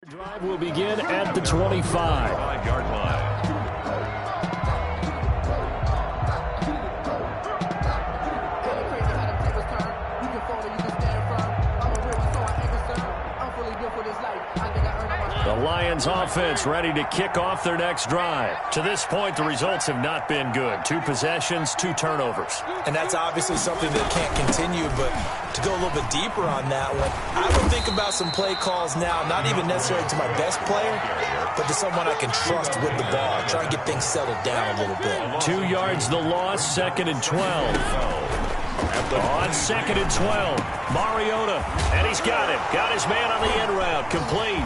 Drive will begin at the 25-yard line. The Lions offense ready to kick off their next drive. To this point, the results have not been good. 2 possessions, 2 turnovers. And that's obviously something that can't continue, but to go a little bit deeper on that one, I would think about some play calls now, not even necessarily to my best player, but to someone I can trust with the ball. Try and get things settled down a little bit. 2 yards the loss, 2nd and 12. On 2nd and 12, Mariota, and he's got him. Got his man on the end route, complete.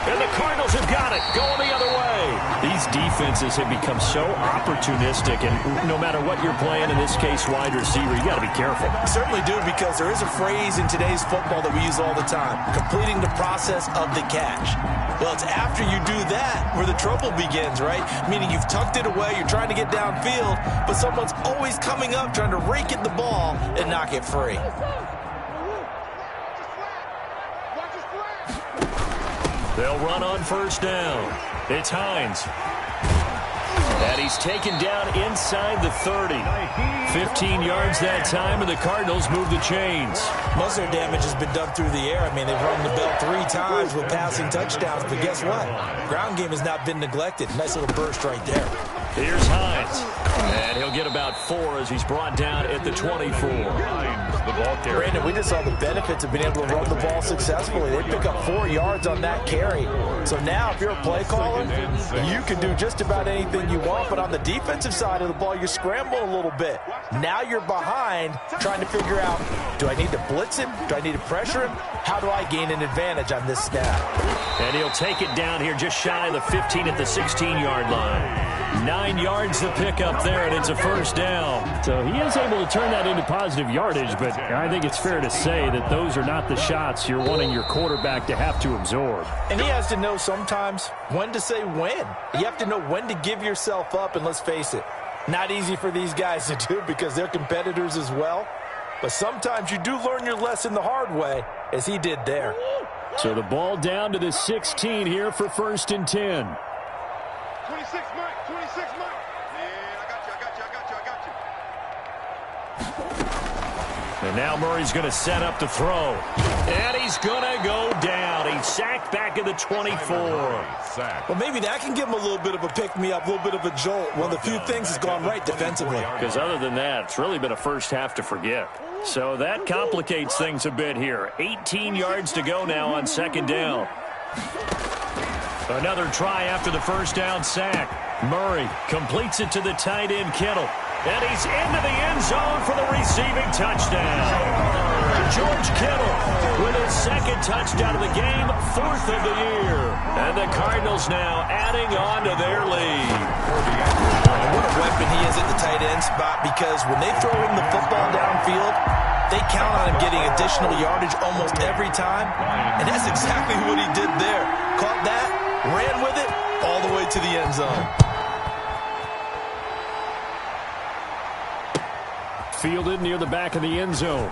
And the Cardinals have got it, going the other way. These defenses have become so opportunistic, and no matter what you're playing, in this case, wide receiver, you got to be careful. Certainly do, because there is a phrase in today's football that we use all the time, completing the process of the catch. Well, it's after you do that where the trouble begins, right? Meaning you've tucked it away, you're trying to get downfield, but someone's always coming up trying to rake at the ball and knock it free. They'll run on first down. It's Hines. And he's taken down inside the 30. 15 yards that time, and the Cardinals move the chains. Most of their damage has been done through the air. I mean, they've rung the bell 3 times with passing touchdowns, but guess what? Ground game has not been neglected. Nice little burst right there. Here's Hines. And he'll get about 4 as he's brought down at the 24. The ball carrier. Brandon, we just saw the benefits of being able to run the ball successfully. They pick up 4 yards on that carry. So now, if you're a play caller, you can do just about anything you want. But on the defensive side of the ball, you're scrambling a little bit. Now you're behind, trying to figure out, do I need to blitz him? Do I need to pressure him? How do I gain an advantage on this snap? And he'll take it down here just shy of the 15 at the 16-yard line. 9 yards to pick up there, and it's a first down. So he is able to turn that into positive yardage, but I think it's fair to say that those are not the shots you're wanting your quarterback to have to absorb. And he has to know sometimes when to say when. You have to know when to give yourself up, and let's face it, not easy for these guys to do because they're competitors as well. But sometimes you do learn your lesson the hard way, as he did there. So the ball down to the 16 here for 1st and 10. 26, Mike. 26, Mike. Yeah, I got you. And now Murray's going to set up to throw. And he's going to go down. He's sacked back at the 24. Well, maybe that can give him a little bit of a pick-me-up, a little bit of a jolt. One of the few things has gone right defensively. Because other than that, it's really been a first half to forget. So that complicates things a bit here. 18 yards to go now on 2nd down. Another try after the first down sack. Murray completes it to the tight end, Kittle. And he's into the end zone for the receiving touchdown. George Kittle with his 2nd touchdown of the game, 4th of the year. And the Cardinals now adding on to their lead. What a weapon he is at the tight end spot, because when they throw him the football downfield, they count on him getting additional yardage almost every time. And that's exactly what he did there. Caught that, ran with it, all the way to the end zone. Fielded near the back of the end zone.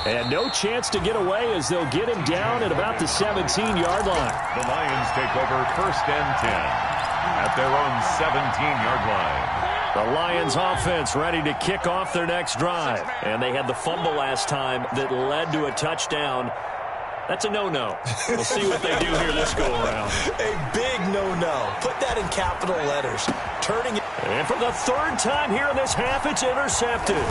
And no chance to get away as they'll get him down at about the 17-yard line. The Lions take over 1st and 10 at their own 17-yard line. The Lions offense ready to kick off their next drive. And they had the fumble last time that led to a touchdown. That's a no-no. We'll see what they do here this go-around. A big no-no. Put that in capital letters. Turning it. And for the 3rd time here in this half, it's intercepted.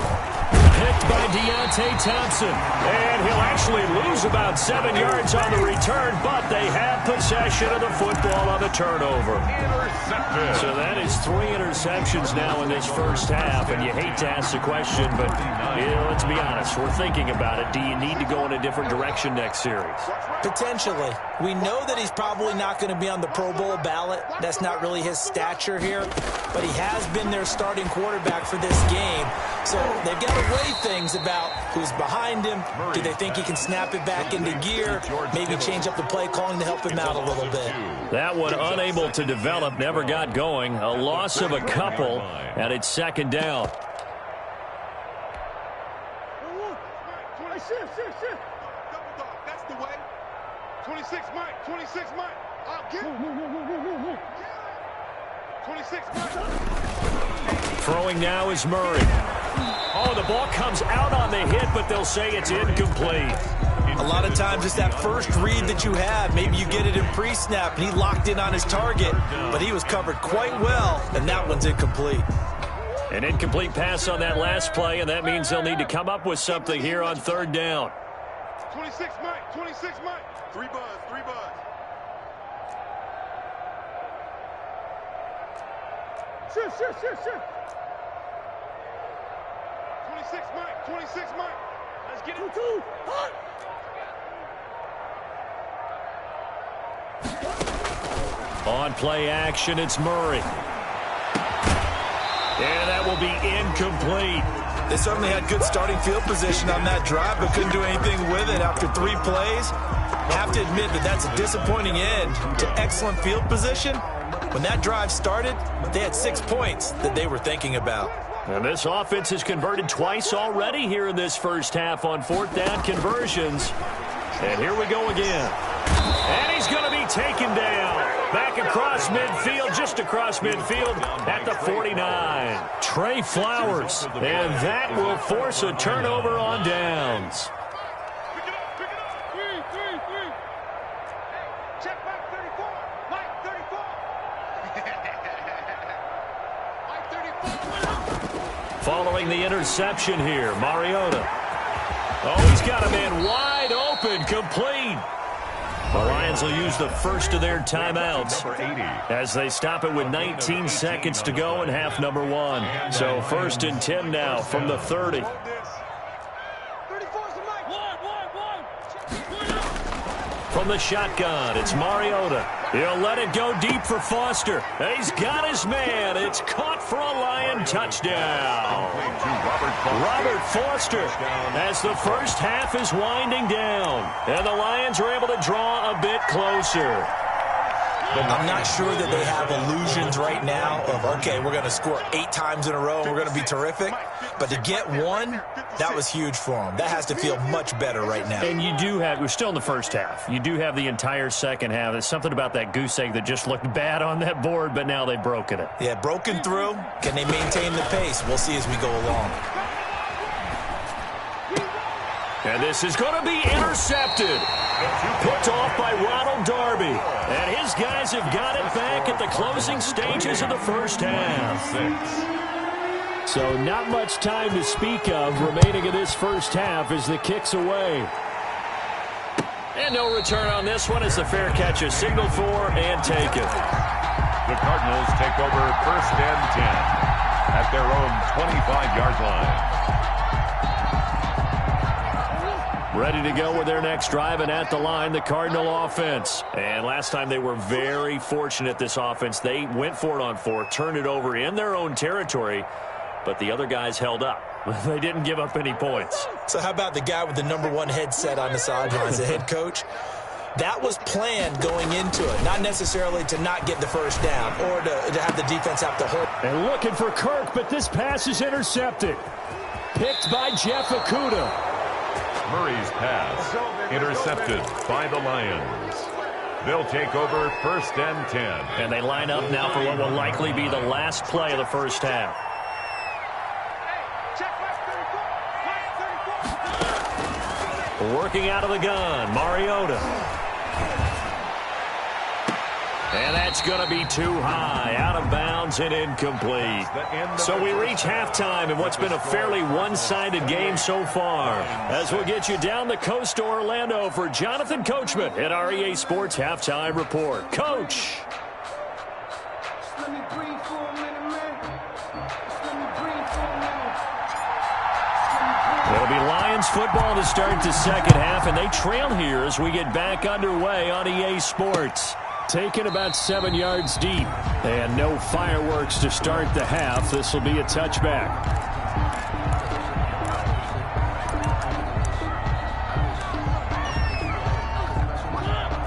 Picked by Deontay Thompson. And he'll actually lose about 7 yards on the return, but they have possession of the football on the turnover. Intercepted. So that is 3 interceptions now in this first half, and you hate to ask the question, but let's be honest, we're thinking about it. Do you need to go in a different direction next series? Potentially. We know that he's probably not going to be on the Pro Bowl ballot. That's not really his stature here, but he has been their starting quarterback for this game. So they've got to weigh things about who's behind him. Do they think he can snap it back into gear? Maybe change up the play calling to help him out a little bit. That one unable to develop, never got going. A loss of a couple, and it's 2nd down. Shift. Double dog. That's the way. 26 Mike. I'll get it. 26 Mike. Throwing now is Murray. Oh, the ball comes out on the hit, but they'll say it's incomplete. A lot of times it's that first read that you have. Maybe you get it in pre-snap, and he locked in on his target, but he was covered quite well, and that one's incomplete. An incomplete pass on that last play, and that means they'll need to come up with something here on third down. 26 Mike. 26 Mike. 3 buzz. 3 buzz. Shoot. 26 Mike. 26 Mike. Let's get it. 2. Hot. On play action, it's Murray. And that will be incomplete. They certainly had good starting field position on that drive, but couldn't do anything with it after 3 plays. Have to admit that that's a disappointing end to excellent field position. When that drive started, they had 6 points that they were thinking about. And this offense has converted twice already here in this first half on fourth down conversions. And here we go again. And he's going to be taken down. Back across midfield, just across midfield at the 49. Trey Flowers. And that will force a turnover on downs. Pick it up. 3. Check Mike 34. Mike 34. Mike 34. Following the interception here, Mariota. Oh, he's got a man wide open, complete. The Lions will use the first of their timeouts as they stop it with 19 seconds to go in half number 1. So 1st and 10 now from the 30. From the shotgun, it's Mariota. He'll let it go deep for Foster. And he's got his man. It's caught for a Lion touchdown. Robert Foster as the first half is winding down. And the Lions are able to draw a bit closer. I'm not sure that they have illusions right now of, okay, we're going to score 8 times in a row and we're going to be terrific. But to get one, that was huge for them. That has to feel much better right now. And you do have, we're still in the first half. You do have the entire second half. There's something about that goose egg that just looked bad on that board, but now they've broken it. Yeah, broken through. Can they maintain the pace? We'll see as we go along. And this is going to be intercepted. Picked off by Ronald Darby. And his guys have got it back at the closing stages of the first half. So not much time to speak of remaining in this first half as the kick's away. And no return on this one as the fair catch is signaled for and taken. The Cardinals take over 1st and 10 at their own 25-yard line. Ready to go with their next drive, and at the line, the Cardinal offense. And last time they were very fortunate, this offense. They went for it on 4, turned it over in their own territory, but the other guys held up. They didn't give up any points. So how about the guy with the #1 headset on the sidelines, the head coach? That was planned going into it, not necessarily to not get the first down or to have the defense have to hold. And looking for Kirk, but this pass is intercepted. Picked by Jeff Okudah. Murray's pass intercepted by the Lions. They'll take over 1st and 10. And they line up now for what will likely be the last play of the first half. Working out of the gun, Mariota. And that's going to be too high, out of bounds and incomplete. So we reach halftime in what's been a fairly one-sided game so far. As we'll get you down the coast to Orlando for Jonathan Coachman at our EA Sports Halftime Report. Coach. It'll be Lions football to start the second half, and they trail here as we get back underway on EA Sports. Taken about 7 yards deep, and no fireworks to start the half. This will be a touchback.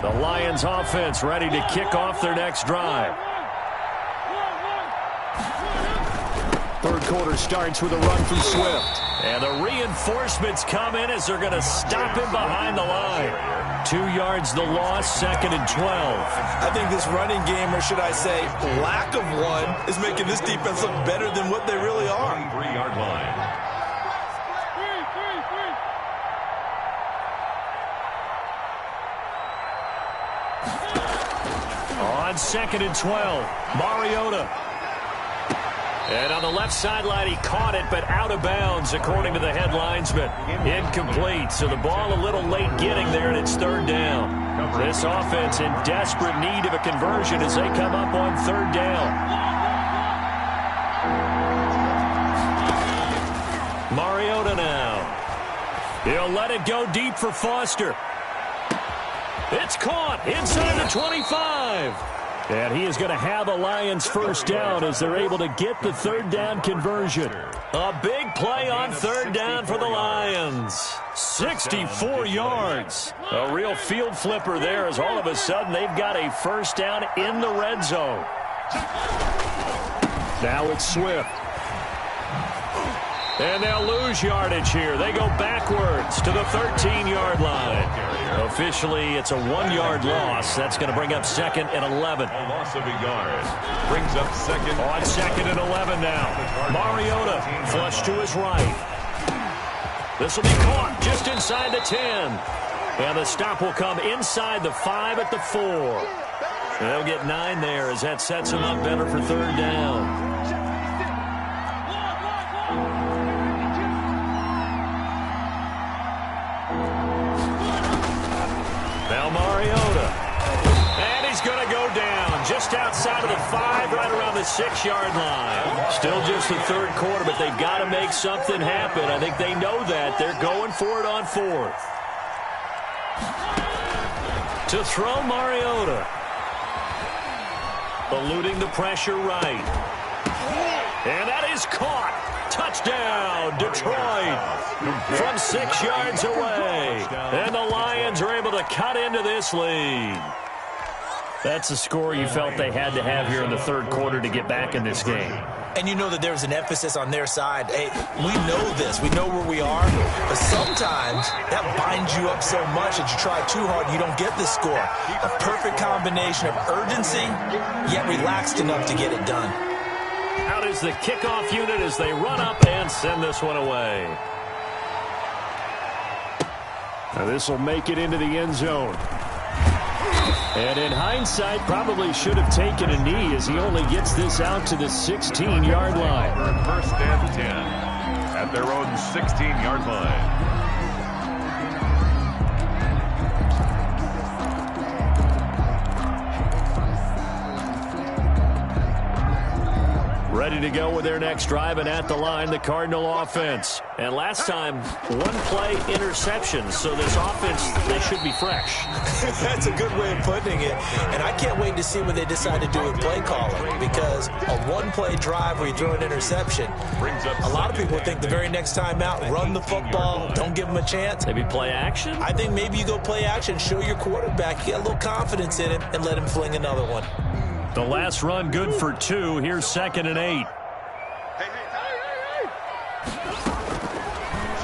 The Lions offense ready to kick off their next drive. Third quarter starts with a run from Swift. And the reinforcements come in as they're going to stop him behind the line. 2 yards the loss, 2nd and 12. I think this running game, or should I say lack of one, is making this defense look better than what they really are. 3-yard line. On 2nd and 12, Mariota. And on the left sideline, he caught it, but out of bounds, according to the head linesman. Incomplete, so the ball a little late getting there, and it's 3rd down. This offense in desperate need of a conversion as they come up on 3rd down. Mariota now. He'll let it go deep for Foster. It's caught inside the 25. And he is going to have a Lions first down as they're able to get the 3rd down conversion. A big play on 3rd down for the Lions. 64 yards. A real field flipper there as all of a sudden they've got a first down in the red zone. Now it's Swift. And they'll lose yardage here. They go backwards to the 13-yard line. Officially, it's a 1-yard loss. That's going to bring up 2nd and 11. A loss of a yard. Brings up 2nd. On 2nd and 11 now. Mariota flush to his right. This will be caught just inside the 10. And the stop will come inside the 5 at the 4. They'll get 9 there as that sets them up better for 3rd down. Now Mariota. And he's going to go down just outside of the 5, right around the 6-yard line. Still just the 3rd quarter, but they've got to make something happen. I think they know that. They're going for it on 4th. To throw Mariota. Eluding the pressure right. And that is caught. Touchdown, Detroit, from 6 yards away. And the Lions are able to cut into this lead. That's a score you felt they had to have here in the 3rd quarter to get back in this game. And you know that there's an emphasis on their side. Hey, we know this. We know where we are. But sometimes that binds you up so much that you try too hard, you don't get the score. A perfect combination of urgency, yet relaxed enough to get it done. Out is the kickoff unit as they run up and send this one away. Now this will make it into the end zone. And in hindsight, probably should have taken a knee as he only gets this out to the 16-yard line. First and 10 at their own 16-yard line. Ready to go with their next drive, and at the line, the Cardinal offense. And last time, 1-play interception, so this offense, they should be fresh. That's a good way of putting it. And I can't wait to see what they decide to do with play calling, because a 1-play drive where you throw an interception, a lot of people think the very next time out, run the football, don't give them a chance. Maybe play action? I think maybe you go play action, show your quarterback, you get a little confidence in him, and let him fling another one. The last run good for 2. Here's 2nd and 8.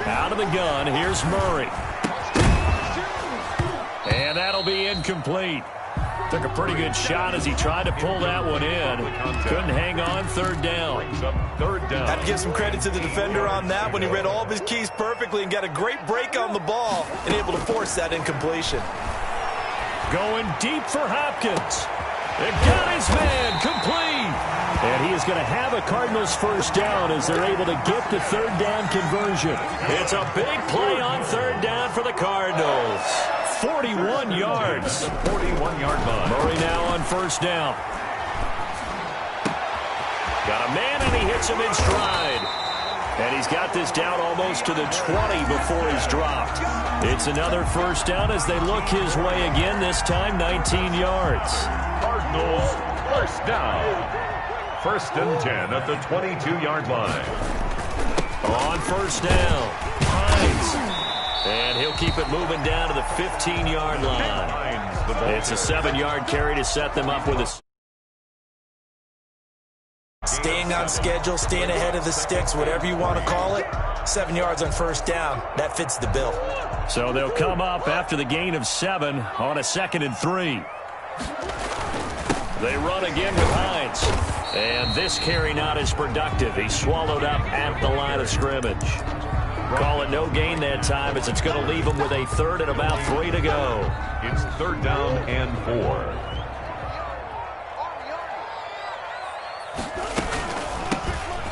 Out of the gun, here's Murray. And that'll be incomplete. Took a pretty good shot as he tried to pull that one in. Couldn't hang on. 3rd down. Have to give some credit to the defender on that when he read all of his keys perfectly and got a great break on the ball and able to force that incompletion. Going deep for Hopkins. It got his man complete. And he is going to have a Cardinals first down as they're able to get the 3rd down conversion. It's a big play on 3rd down for the Cardinals. 41 yards. 41-yard line. Murray now on first down. Got a man and he hits him in stride. And he's got this down almost to the 20 before he's dropped. It's another first down as they look his way again, this time 19 yards. Cardinals first down. 1st and 10 at the 22-yard line. On first down, Hines. And he'll keep it moving down to the 15-yard line. It's a 7-yard carry to set them up with a Staying on schedule, staying ahead of the sticks, whatever you want to call it. 7 yards on first down. That fits the bill. So they'll come up after the gain of 7 on a 2nd and 3. They run again with Hines. And this carry not as productive. He's swallowed up at the line of scrimmage. Call it no gain that time as it's going to leave him with a 3rd and about 3 to go. It's 3rd down and 4.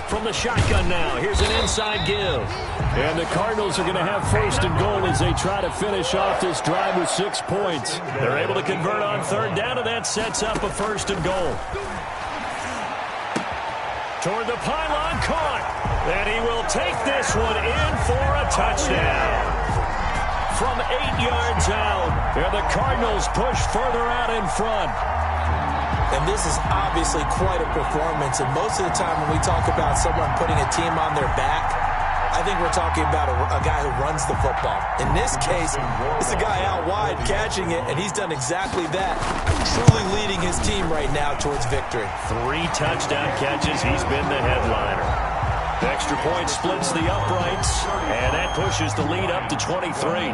From the shotgun now, here's an inside give. And the Cardinals are going to have 1st and goal as they try to finish off this drive with 6 points. They're able to convert on 3rd down, and that sets up a 1st and goal. Toward the pylon, caught. And he will take this one in for a touchdown. From 8 yards out, and the Cardinals push further out in front. And this is obviously quite a performance. And most of the time when we talk about someone putting a team on their back, I think we're talking about a guy who runs the football. In this case, it's a guy out wide catching it, and he's done exactly that, truly leading his team right now towards victory. 3 touchdown catches. He's been the headliner. The extra point splits the uprights, and that pushes the lead up to 23.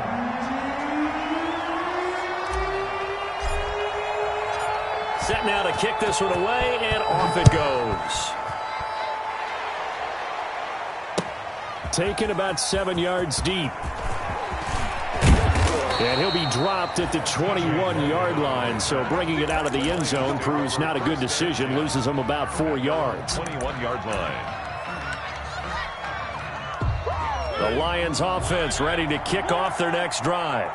Set now to kick this one away, and off it goes. Taken about 7 yards deep. And he'll be dropped at the 21-yard line, so bringing it out of the end zone proves not a good decision. Loses him about 4 yards. 21-yard line. The Lions offense ready to kick off their next drive.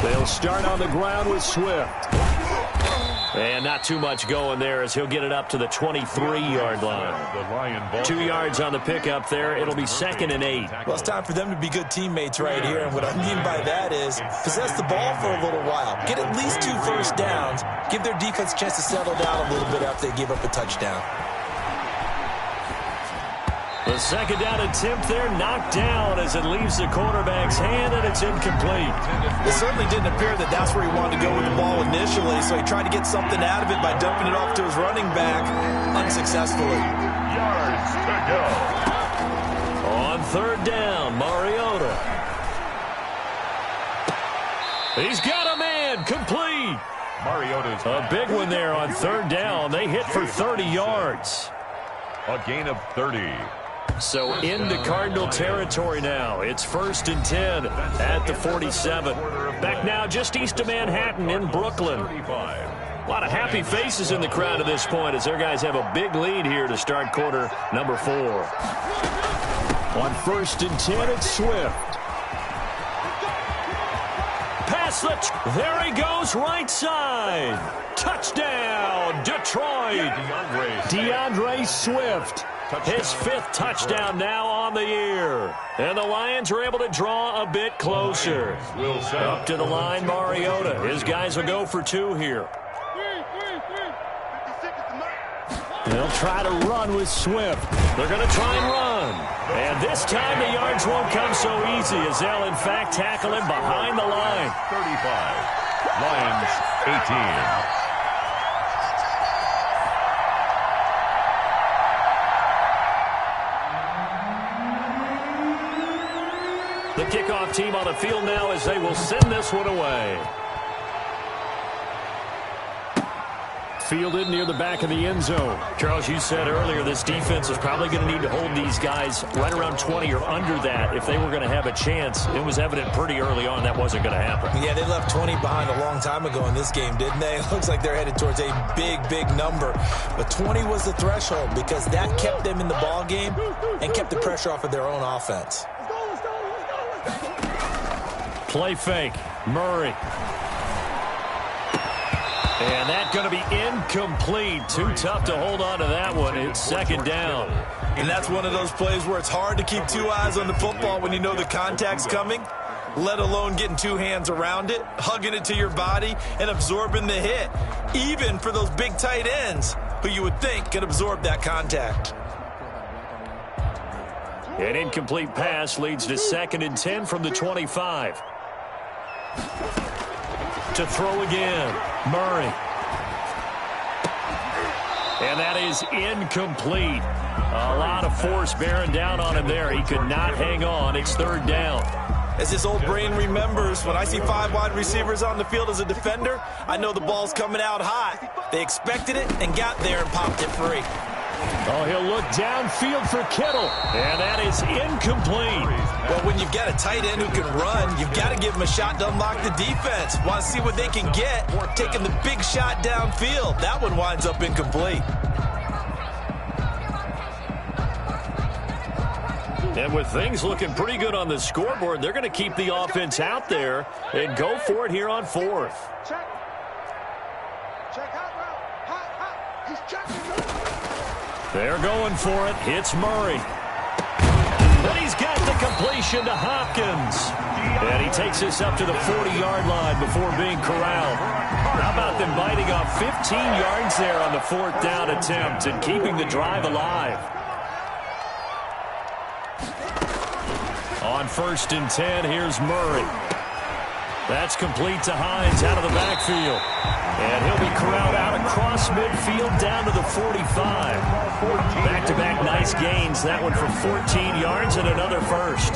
They'll start on the ground with Swift. And not too much going there as he'll get it up to the 23-yard line. 2 yards on the pickup there. It'll be 2nd and 8. Well, it's time for them to be good teammates right here. And what I mean by that is possess the ball for a little while. Get at least 2 first downs. Give their defense a chance to settle down a little bit after they give up a touchdown. The 2nd down attempt there knocked down as it leaves the quarterback's hand, and it's incomplete. It certainly didn't appear that that's where he wanted to go with the ball initially, so he tried to get something out of it by dumping it off to his running back unsuccessfully. Yards to go. On 3rd down, Mariota. He's got a man, complete. Mariota's a big one there on 3rd down. They hit for 30 yards. A gain of 30. So into Cardinal territory now. It's 1st and 10 at the 47. Back now just east of Manhattan in Brooklyn. A lot of happy faces in the crowd at this point as their guys have a big lead here to start quarter number 4. On 1st and 10, it's Swift. Pass there he goes, right side. Touchdown, Detroit. DeAndre Swift. His 5th touchdown now on the year. And the Lions are able to draw a bit closer. Up to the line, Mariota. His guys will go for 2 here. They'll try to run with Swift. They're going to try and run. And this time the yards won't come so easy as they'll, in fact, tackle him behind the line. 35. Lions, 18. The kickoff team on the field now as they will send this one away. Fielded near the back of the end zone. Charles, you said earlier this defense is probably going to need to hold these guys right around 20 or under that if they were going to have a chance. It was evident pretty early on that wasn't going to happen. Yeah, they left 20 behind a long time ago in this game, didn't they? It looks like they're headed towards a big, big number. But 20 was the threshold because that kept them in the ball game and kept the pressure off of their own offense. Play fake. Murray. And that's going to be incomplete. Too tough to hold on to that one. It's 2nd down. And that's one of those plays where it's hard to keep 2 eyes on the football when you know the contact's coming, let alone getting 2 hands around it, hugging it to your body, and absorbing the hit, even for those big tight ends who you would think could absorb that contact. An incomplete pass leads to 2nd and 10 from the 25. To throw again, Murray. And that is incomplete. A lot of force bearing down on him there. He could not hang on. It's third down. As his old brain remembers, when I see 5 wide receivers on the field as a defender, I know the ball's coming out hot. They expected it and got there and popped it free. Oh, he'll look downfield for Kittle. And that is incomplete. Well, when you've got a tight end who can run, you've got to give him a shot to unlock the defense. Want to see what they can get, taking the big shot downfield. That one winds up incomplete. And with things looking pretty good on the scoreboard, they're going to keep the offense out there and go for it here on fourth. Check. Check hot route. Hot. He's checking. They're going for it. Hits Murray. Then he's got the completion to Hopkins. And he takes this up to the 40-yard line before being corralled. How about them biting off 15 yards there on the fourth down attempt and keeping the drive alive? On 1st and 10, here's Murray. That's complete to Hines out of the backfield. And he'll be corralled out across midfield down to the 45. Back-to-back nice gains. That one for 14 yards and another first.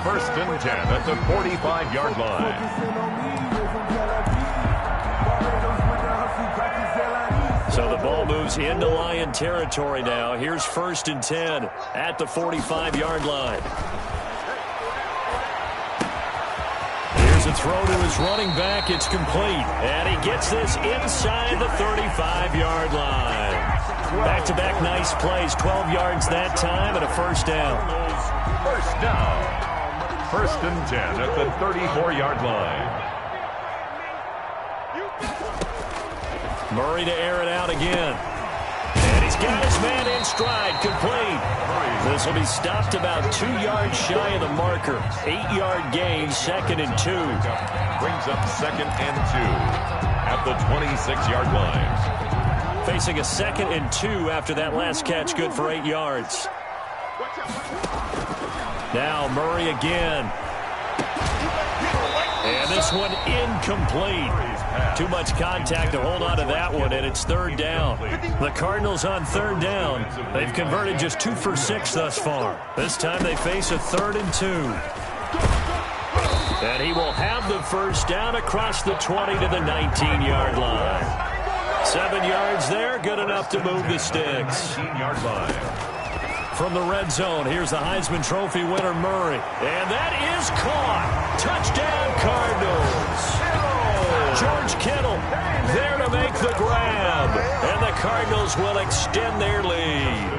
1st and 10 at the 45-yard line. So the ball moves into Lion territory now. Here's 1st and 10 at the 45-yard line. Here's a throw to his running back. It's complete. And he gets this inside the 35-yard line. Back-to-back nice plays. 12 yards that time and a first down. First down. 1st and 10 at the 34-yard line. Murray to air it out again. And he's got his man in stride. Complete. This will be stopped about 2 yards shy of the marker. 8-yard gain, 2nd and 2. Brings up 2nd and 2 at the 26-yard line. Facing a 2nd and 2 after that last catch, good for 8 yards. Now Murray again. And this one incomplete. Too much contact to hold on to that one, and it's third down. The Cardinals on third down. They've converted just 2 for 6 thus far. This time they face a 3rd and 2. And he will have the first down across the 20 to the 19-yard line. 7 yards there, good enough to move the sticks. 19-yard line. From the red zone, here's the Heisman Trophy winner, Murray. And that is caught. Touchdown, Cardinals. George Kittle there to make the grab. And the Cardinals will extend their lead.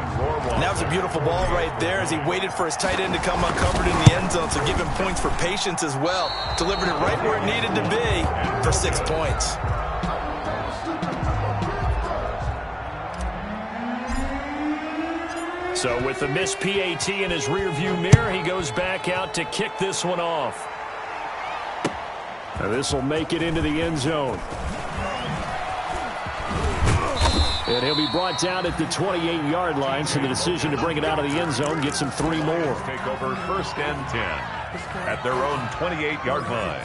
And that was a beautiful ball right there as he waited for his tight end to come uncovered in the end zone, so give him points for patience as well. Delivered it right where it needed to be for 6 points. So with the missed PAT in his rearview mirror, he goes back out to kick this one off. And this will make it into the end zone. And he'll be brought down at the 28-yard line, so the decision to bring it out of the end zone gets him 3 more. Take over 1st and 10 at their own 28-yard line.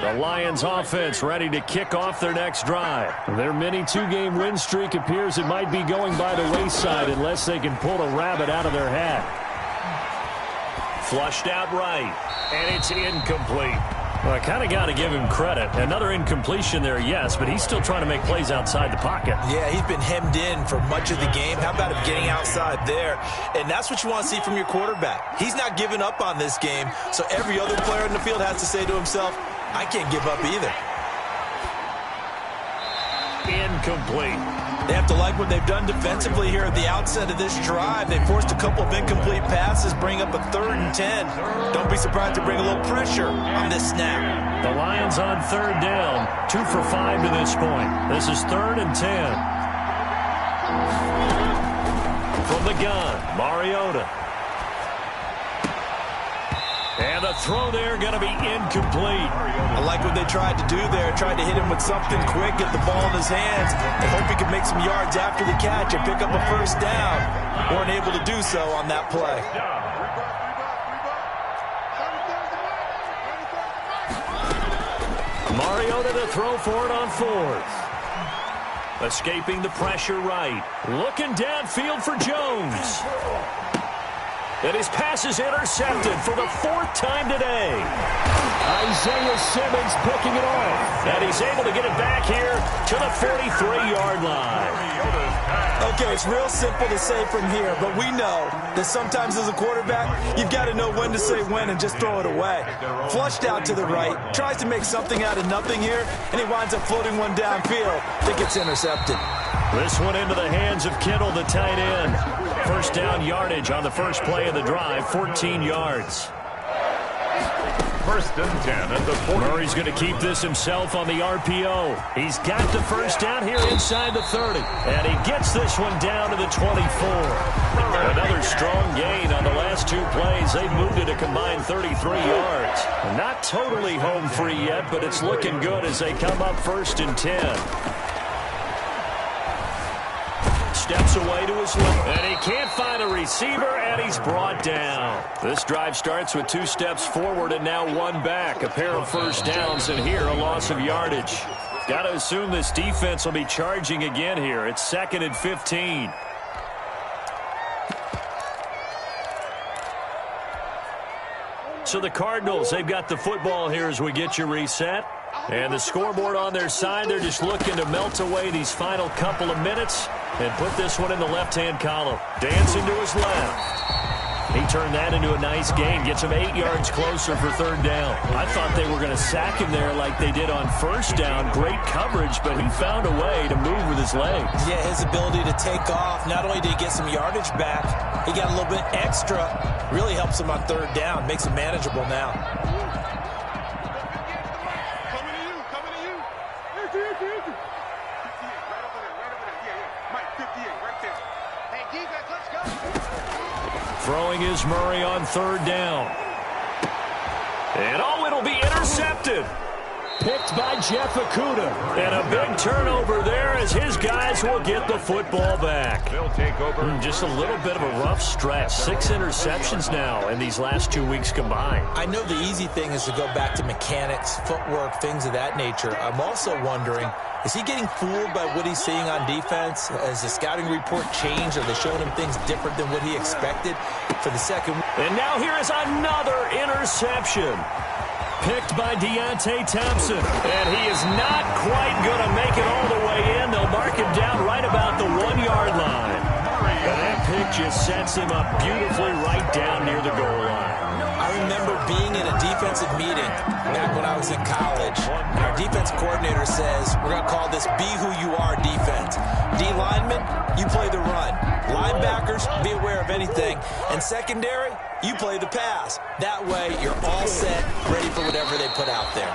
The Lions offense ready to kick off their next drive. Their mini 2-game win streak appears it might be going by the wayside unless they can pull a rabbit out of their hat. Flushed out right, and it's incomplete. Well, I kind of got to give him credit. Another incompletion there, yes, but he's still trying to make plays outside the pocket. Yeah, he's been hemmed in for much of the game. How about him getting outside there? And that's what you want to see from your quarterback. He's not giving up on this game, so every other player in the field has to say to himself, I can't give up either. Incomplete. They have to like what they've done defensively here at the outset of this drive. They forced a couple of incomplete passes, bring up a 3rd and 10. Don't be surprised to bring a little pressure on this snap. The Lions on 3rd down, 2 for 5 to this point. This is 3rd and 10. From the gun, Mariota. And the throw there going to be incomplete. I like what they tried to do there. Tried to hit him with something quick, get the ball in his hands, and hope he could make some yards after the catch and pick up a first down. Weren't able to do so on that play. Mariota to throw for it on fourth. Escaping the pressure right. Looking downfield for Jones. And his pass is intercepted for the fourth time today. Isaiah Simmons picking it off. And he's able to get it back here to the 43-yard line. Okay, it's real simple to say from here, but we know that sometimes as a quarterback, you've got to know when to say when and just throw it away. Flushed out to the right, tries to make something out of nothing here, and he winds up floating one downfield. I think it's intercepted. This one into the hands of Kittle, the tight end. First down yardage on the first play of the drive, 14 yards. First and 10 at the 40. Murray's going to keep this himself on the RPO. He's got the first down here inside the 30. And he gets this one down to the 24. Another strong gain on the last two plays. They've moved it a combined 33 yards. Not totally home free yet, but it's looking good as they come up first and 10. Steps away to his left, and he can't find a receiver, and he's brought down. This drive starts with 2 steps forward and now 1 back. A pair of first downs, and here a loss of yardage. Got to assume this defense will be charging again here. It's 2nd and 15. So the Cardinals, they've got the football here as we get you reset. And the scoreboard on their side, they're just looking to melt away these final couple of minutes and put this one in the left-hand column. Dancing to his left. He turned that into a nice gain. Gets him 8 yards closer for third down. I thought they were going to sack him there like they did on first down. Great coverage, but he found a way to move with his legs. Yeah, his ability to take off. Not only did he get some yardage back, he got a little bit extra. Really helps him on third down. Makes it manageable now. Throwing is Murray on third down. And it'll be intercepted. Picked by Jeff Okudah. And a big turnover there as his guys will get the football back. They'll take over. Just a little bit of a rough stretch. 6 interceptions now in these last 2 weeks combined. I know the easy thing is to go back to mechanics, footwork, things of that nature. I'm also wondering, is he getting fooled by what he's seeing on defense? Has the scouting report changed? Are they showing him things different than what he expected for the second? And now here is another interception. Picked by Deontay Thompson. And he is not quite going to make it all the way in. They'll mark him down right about the 1-yard line. And that pick just sets him up beautifully right down near the goal line. I remember being in a defensive meeting back when I was in college. Our defense coordinator says, we're going to call this be who you are defense. D linemen, you play the run. Linebackers, be aware of anything. And secondary, you play the pass. That way, you're all set, ready for whatever they put out there.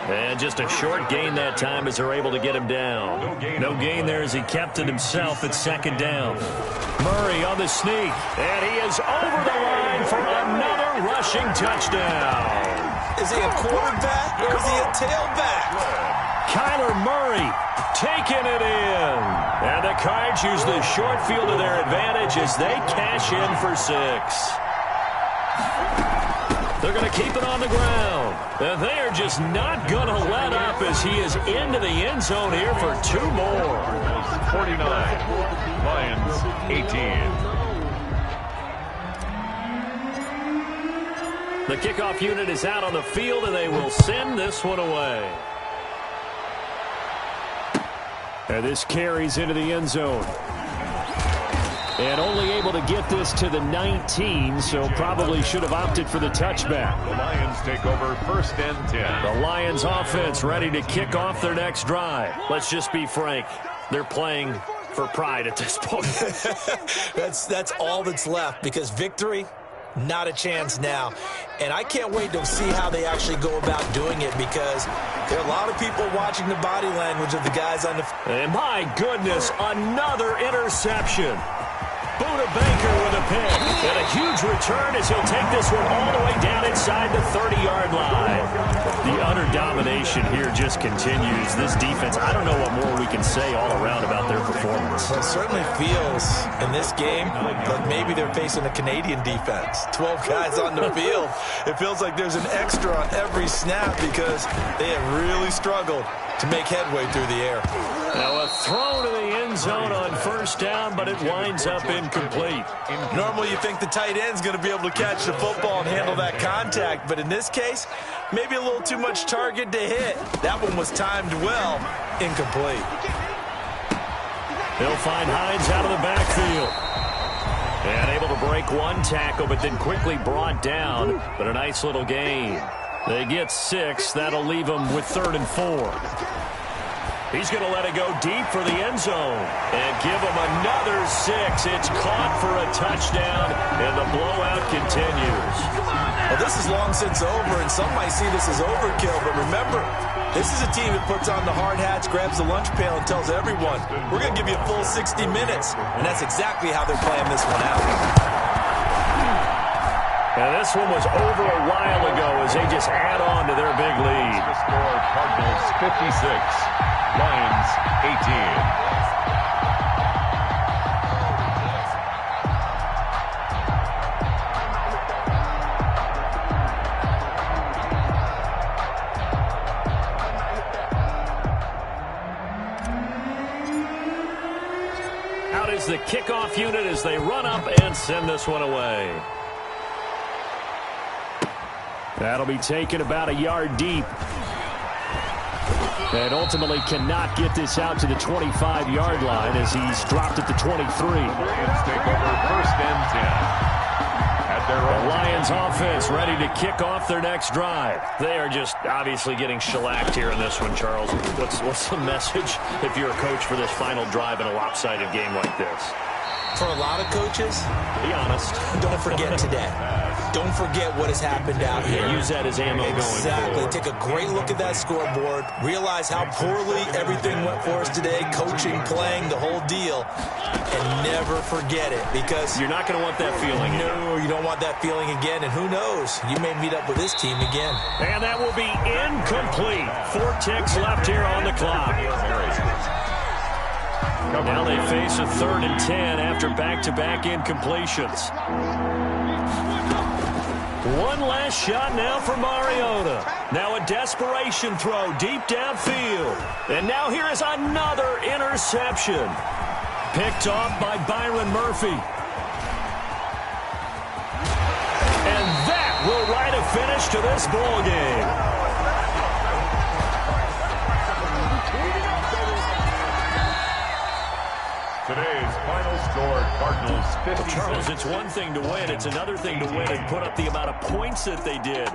And just a short gain that time as they're able to get him down. No gain there as he kept it himself at second down. Murray on the sneak. And he is over the line for another rushing touchdown. Is he a quarterback or is he a tailback? Kyler Murray taking it in. And the Cards use the short field to their advantage as they cash in for 6. They're going to keep it on the ground. And they are just not going to let up as he is into the end zone here for 2 more. 49. Lions 18. The kickoff unit is out on the field, and they will send this one away. And this carries into the end zone. And only able to get this to the 19, so probably should have opted for the touchback. The Lions take over first and 10. The Lions offense ready to kick off their next drive. Let's just be frank. They're playing for pride at this point. That's all that's left, because victory, not a chance now. And I can't wait to see how they actually go about doing it, because there are a lot of people watching the body language of the guys on the... And my goodness, another interception. Buda Baker with a pick. And a huge return as he'll take this one all the way down inside the 30-yard line. The utter domination here just continues. This defense, I don't know what more we can say all around about their performance. Well, it certainly feels in this game like maybe they're facing a Canadian defense. 12 guys on the field. It feels like there's an extra on every snap because they have really struggled to make headway through the air. Now a throw to the end zone on first down, but it winds up incomplete. Normally you think the tight end's going to be able to catch the football and handle that contact, but in this case, maybe a little too much target to hit. That one was timed well, incomplete. They'll find Hines out of the backfield. And able to break one tackle, but then quickly brought down. But a nice little gain. They get 6. That'll leave them with 3rd and 4. He's going to let it go deep for the end zone. And give him another 6. It's caught for a touchdown, and the blowout continues. Well, this is long since over, and some might see this as overkill. But remember, this is a team that puts on the hard hats, grabs the lunch pail, and tells everyone, we're going to give you a full 60 minutes. And that's exactly how they're playing this one out. And this one was over a while ago as they just add on to their big lead. The score, Cardinals 56, Lions 18. Out is the kickoff unit as they run up and send this one away. That'll be taken about a yard deep. And ultimately cannot get this out to the 25-yard line as he's dropped at the 23. Lions take over 1st and 10. At their own. The Lions offense ready to kick off their next drive. They are just obviously getting shellacked here in this one, Charles. What's the message if you're a coach for this final drive in a lopsided game like this? For a lot of coaches, be honest. Don't forget today. Don't forget what has happened out here. Use that as ammo going forward. Exactly. Take a great look at that scoreboard. Realize how poorly everything went for us today. Coaching, playing, the whole deal. And never forget it because you're not going to want that feeling again. No, you don't want that feeling again. And who knows? You may meet up with this team again. And that will be incomplete. 4 ticks left here on the clock. Now they face a 3rd and 10 after back-to-back incompletions. One last shot now for Mariota. Now a desperation throw deep downfield. And now here is another interception. Picked off by Byron Murphy. And that will write a finish to this ball game. Today's final score, Cardinals 56. Charles, it's one thing to win. It's another thing to win and put up the amount of points that they did.